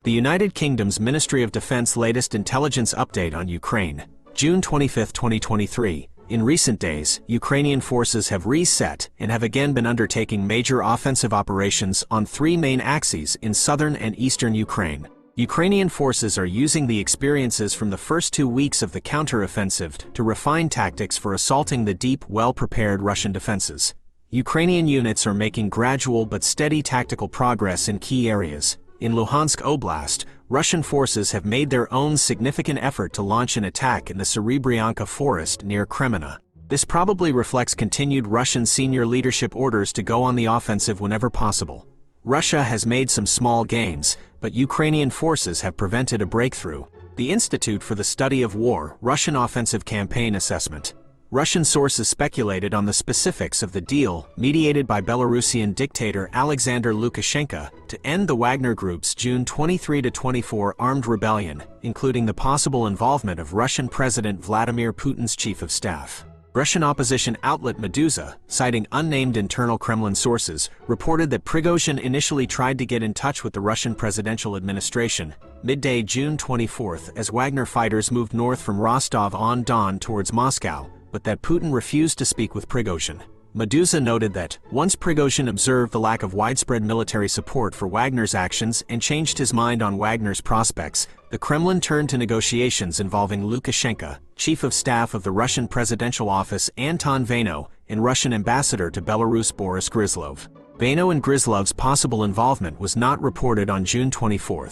The United Kingdom's Ministry of Defense latest intelligence update on Ukraine, June 25, 2023. In recent days, Ukrainian forces have reset and have again been undertaking major offensive operations on three main axes in southern and eastern Ukraine. Ukrainian forces are using the experiences from the first 2 weeks of the counteroffensive to refine tactics for assaulting the deep, well-prepared Russian defenses. Ukrainian units are making gradual but steady tactical progress in key areas. In Luhansk Oblast, Russian forces have made their own significant effort to launch an attack in the Zaporizhzhia forest near Kreminna. This probably reflects continued Russian senior leadership orders to go on the offensive whenever possible. Russia has made some small gains, but Ukrainian forces have prevented a breakthrough. The Institute for the Study of War, Russian Offensive Campaign Assessment. Russian sources speculated on the specifics of the deal mediated by Belarusian dictator Alexander Lukashenko to end the Wagner Group's June 23-24 armed rebellion, including the possible involvement of Russian President Vladimir Putin's chief of staff. Russian opposition outlet Meduza, citing unnamed internal Kremlin sources, reported that Prigozhin initially tried to get in touch with the Russian presidential administration midday June 24 as Wagner fighters moved north from Rostov-on-Don towards Moscow, but that Putin refused to speak with Prigozhin. Meduza noted that, once Prigozhin observed the lack of widespread military support for Wagner's actions and changed his mind on Wagner's prospects, the Kremlin turned to negotiations involving Lukashenko, chief of staff of the Russian presidential office Anton Vaino, and Russian ambassador to Belarus Boris Gryzlov. Vaino and Gryzlov's possible involvement was not reported on June 24.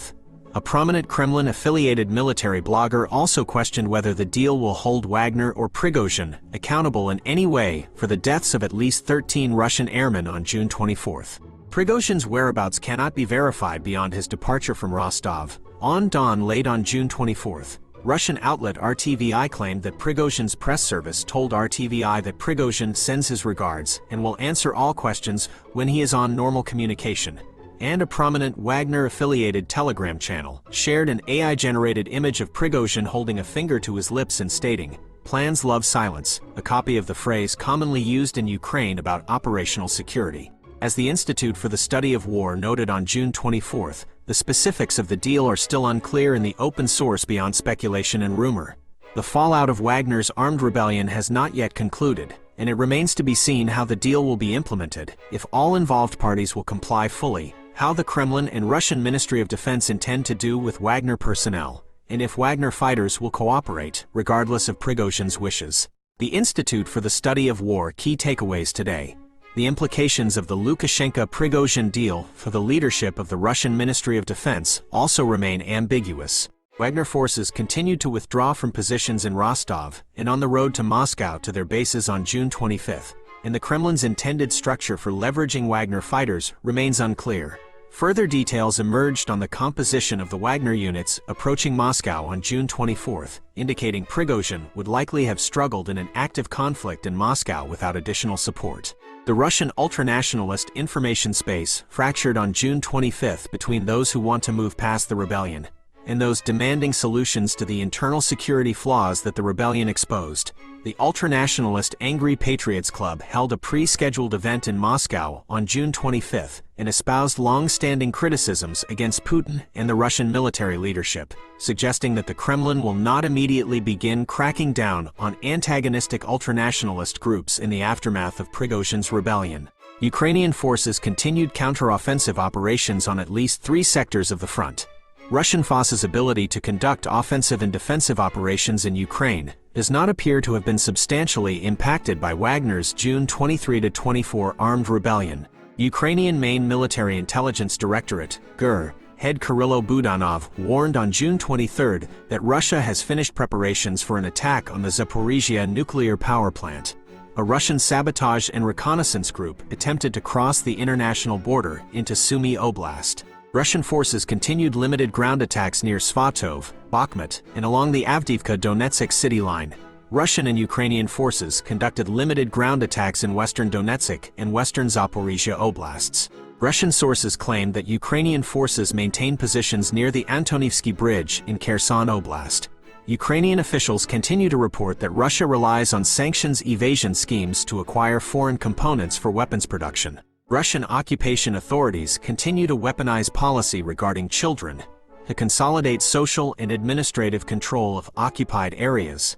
A prominent Kremlin-affiliated military blogger also questioned whether the deal will hold Wagner or Prigozhin accountable in any way for the deaths of at least 13 Russian airmen on June 24. Prigozhin's whereabouts cannot be verified beyond his departure from Rostov-on-Don late on June 24. Russian outlet RTVI claimed that Prigozhin's press service told RTVI that Prigozhin sends his regards and will answer all questions when he is on normal communication. And a prominent Wagner-affiliated Telegram channel shared an AI-generated image of Prigozhin holding a finger to his lips and stating, "Plans love silence," a copy of the phrase commonly used in Ukraine about operational security. As the Institute for the Study of War noted on June 24, the specifics of the deal are still unclear in the open source beyond speculation and rumor. The fallout of Wagner's armed rebellion has not yet concluded, and it remains to be seen how the deal will be implemented, if all involved parties will comply fully, how the Kremlin and Russian Ministry of Defense intend to do with Wagner personnel, and if Wagner fighters will cooperate, regardless of Prigozhin's wishes. The Institute for the Study of War key takeaways today. The implications of the Lukashenko-Prigozhin deal for the leadership of the Russian Ministry of Defense also remain ambiguous. Wagner forces continued to withdraw from positions in Rostov and on the road to Moscow to their bases on June 25, and the Kremlin's intended structure for leveraging Wagner fighters remains unclear. Further details emerged on the composition of the Wagner units approaching Moscow on June 24, indicating Prigozhin would likely have struggled in an active conflict in Moscow without additional support. The Russian ultranationalist information space fractured on June 25 between those who want to move past the rebellion and those demanding solutions to the internal security flaws that the rebellion exposed. The ultranationalist Angry Patriots Club held a pre-scheduled event in Moscow on June 25 and espoused long-standing criticisms against Putin and the Russian military leadership, suggesting that the Kremlin will not immediately begin cracking down on antagonistic ultranationalist groups in the aftermath of Prigozhin's rebellion. Ukrainian forces continued counteroffensive operations on at least 3 sectors of the front. Russian forces' ability to conduct offensive and defensive operations in Ukraine does not appear to have been substantially impacted by Wagner's June 23-24 armed rebellion. Ukrainian main military intelligence directorate, GUR, head Kyrylo Budanov warned on June 23 that Russia has finished preparations for an attack on the Zaporizhzhia Nuclear Power Plant. A Russian sabotage and reconnaissance group attempted to cross the international border into Sumy Oblast. Russian forces continued limited ground attacks near Svatov, Bakhmut, and along the Avdiivka-Donetsk city line. Russian and Ukrainian forces conducted limited ground attacks in western Donetsk and western Zaporizhzhia oblasts. Russian sources claimed that Ukrainian forces maintained positions near the Antonivsky Bridge in Kherson Oblast. Ukrainian officials continue to report that Russia relies on sanctions evasion schemes to acquire foreign components for weapons production. Russian occupation authorities continue to weaponize policy regarding children. to consolidate social and administrative control of occupied areas,